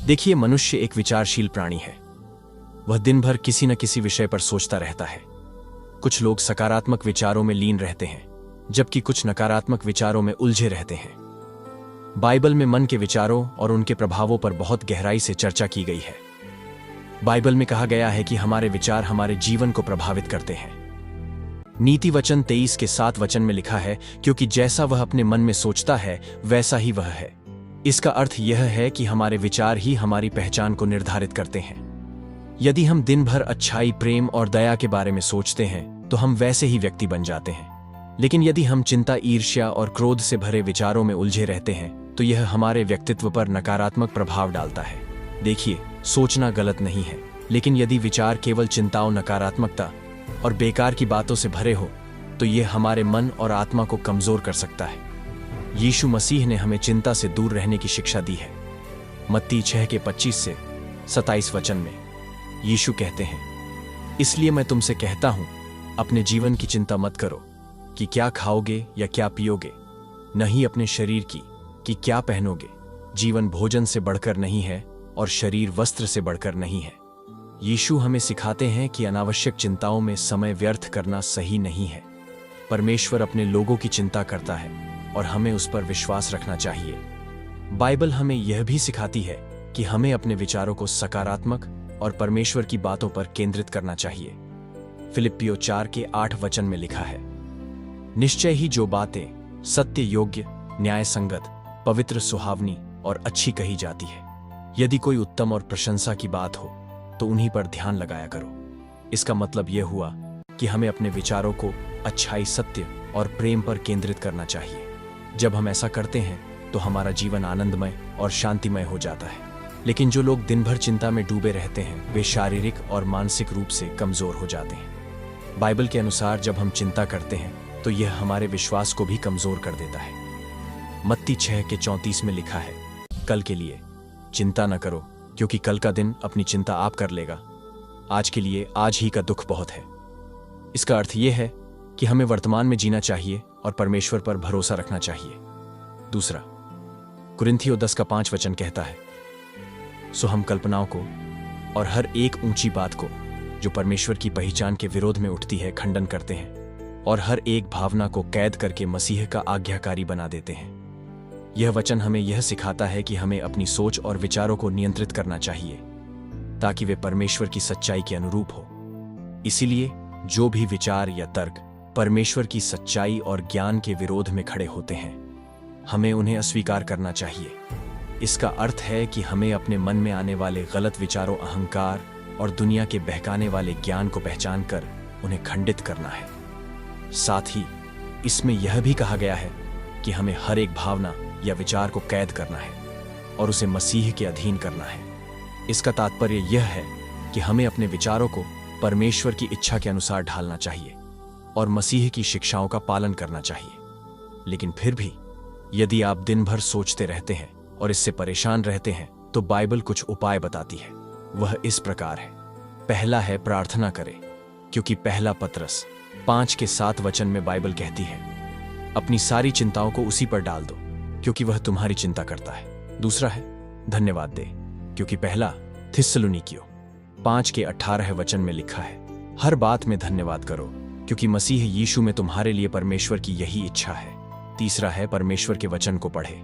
देखिए, मनुष्य एक विचारशील प्राणी है। वह दिन भर किसी न किसी विषय पर सोचता रहता है। कुछ लोग सकारात्मक विचारों में लीन रहते हैं, जबकि कुछ नकारात्मक विचारों में उलझे रहते हैं। बाइबल में मन के विचारों और उनके प्रभावों पर बहुत गहराई से चर्चा की गई है। बाइबल में कहा गया है कि हमारे विचार हमारे जीवन को प्रभावित करते हैं। नीति वचन 23 के 7 वचन में लिखा है, क्योंकि जैसा वह अपने मन में सोचता है वैसा ही वह है। इसका अर्थ यह है कि हमारे विचार ही हमारी पहचान को निर्धारित करते हैं। यदि हम दिन भर अच्छाई, प्रेम और दया के बारे में सोचते हैं तो हम वैसे ही व्यक्ति बन जाते हैं। लेकिन यदि हम चिंता, ईर्ष्या और क्रोध से भरे विचारों में उलझे रहते हैं तो यह हमारे व्यक्तित्व पर नकारात्मक प्रभाव डालता है। देखिए, सोचना गलत नहीं है, लेकिन यदि विचार केवल चिंताओं, नकारात्मकता और बेकार की बातों से भरे हो तो यह हमारे मन और आत्मा को कमजोर कर सकता है। यीशु मसीह ने हमें चिंता से दूर रहने की शिक्षा दी है। मत्ती 6 के 25 से 27 वचन में यीशु कहते हैं, इसलिए मैं तुमसे कहता हूं, अपने जीवन की चिंता मत करो कि क्या खाओगे या क्या पियोगे, न ही अपने शरीर की कि क्या पहनोगे। जीवन भोजन से बढ़कर नहीं है और शरीर वस्त्र से बढ़कर नहीं है। यीशु हमें सिखाते हैं कि अनावश्यक चिंताओं में समय व्यर्थ करना सही नहीं है। परमेश्वर अपने लोगों की चिंता करता है और हमें उस पर विश्वास रखना चाहिए। बाइबल हमें यह भी सिखाती है कि हमें अपने विचारों को सकारात्मक और परमेश्वर की बातों पर केंद्रित करना चाहिए। फिलिप्पियों 4 के 8 वचन में लिखा है, निश्चय ही जो बातें सत्य, योग्य, न्याय संगत, पवित्र, सुहावनी और अच्छी कही जाती है, यदि कोई उत्तम और प्रशंसा की बात हो तो उन्हीं पर ध्यान लगाया करो। इसका मतलब यह हुआ कि हमें अपने विचारों को अच्छाई, सत्य और प्रेम पर केंद्रित करना चाहिए। जब हम ऐसा करते हैं तो हमारा जीवन आनंदमय और शांतिमय हो जाता है। लेकिन जो लोग दिन भर चिंता में डूबे रहते हैं वे शारीरिक और मानसिक रूप से कमजोर हो जाते हैं। बाइबल के अनुसार जब हम चिंता करते हैं तो यह हमारे विश्वास को भी कमजोर कर देता है। मत्ती 6 के 34 में लिखा है, कल के लिए चिंता न करो, क्योंकि कल का दिन अपनी चिंता आप कर लेगा। आज के लिए आज ही का दुख बहुत है। इसका अर्थ यह है कि हमें वर्तमान में जीना चाहिए और परमेश्वर पर भरोसा रखना चाहिए। दूसरा, कुरिन्थियों 10 का 5 वचन कहता है, सो हम कल्पनाओं को और हर एक ऊंची बात को जो परमेश्वर की पहचान के विरोध में उठती है खंडन करते हैं और हर एक भावना को कैद करके मसीह का आज्ञाकारी बना देते हैं। यह वचन हमें यह सिखाता है कि हमें अपनी सोच और विचारों को नियंत्रित करना चाहिए ताकि वे परमेश्वर की सच्चाई के अनुरूप हो। इसीलिए जो भी विचार या तर्क परमेश्वर की सच्चाई और ज्ञान के विरोध में खड़े होते हैं, हमें उन्हें अस्वीकार करना चाहिए। इसका अर्थ है कि हमें अपने मन में आने वाले गलत विचारों, अहंकार और दुनिया के बहकाने वाले ज्ञान को पहचान कर उन्हें खंडित करना है। साथ ही इसमें यह भी कहा गया है कि हमें हर एक भावना या विचार को कैद करना है और उसे मसीह के अधीन करना है। इसका तात्पर्य यह है कि हमें अपने विचारों को परमेश्वर की इच्छा के अनुसार ढालना चाहिए और मसीह की शिक्षाओं का पालन करना चाहिए। लेकिन फिर भी यदि आप दिन भर सोचते रहते हैं और इससे परेशान रहते हैं तो बाइबल कुछ उपाय बताती है। वह इस प्रकार है। पहला है, प्रार्थना करें, क्योंकि पहला पतरस 5 के 7 वचन में बाइबल कहती है, अपनी सारी चिंताओं को उसी पर डाल दो क्योंकि वह तुम्हारी चिंता करता है। दूसरा है, धन्यवाद दे, क्योंकि पहला थिस्सलुनीकियों 5 के 18 वचन में लिखा है, हर बात में धन्यवाद करो क्योंकि मसीह यीशु में तुम्हारे लिए परमेश्वर की यही इच्छा है। तीसरा है, परमेश्वर के वचन को पढ़े,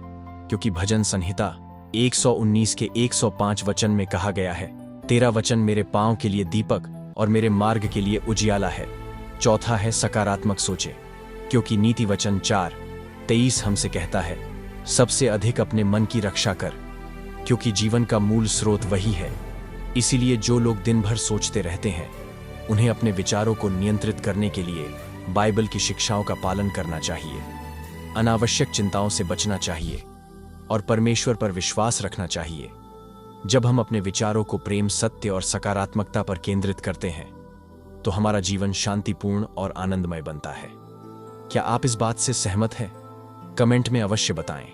क्योंकि भजन संहिता 119 के 105 वचन में कहा गया है, तेरा वचन मेरे पांव के लिए दीपक और मेरे मार्ग के लिए उजियाला है। चौथा है, सकारात्मक सोचे, क्योंकि नीति वचन 4:23 हमसे कहता है, सबसे अधिक अपने मन की रक्षा कर, क्योंकि जीवन का मूल स्रोत वही है। इसीलिए जो लोग दिन भर सोचते रहते हैं उन्हें अपने विचारों को नियंत्रित करने के लिए बाइबल की शिक्षाओं का पालन करना चाहिए, अनावश्यक चिंताओं से बचना चाहिए और परमेश्वर पर विश्वास रखना चाहिए। जब हम अपने विचारों को प्रेम, सत्य और सकारात्मकता पर केंद्रित करते हैं तो हमारा जीवन शांतिपूर्ण और आनंदमय बनता है। क्या आप इस बात से सहमत हैं? कमेंट में अवश्य बताएं।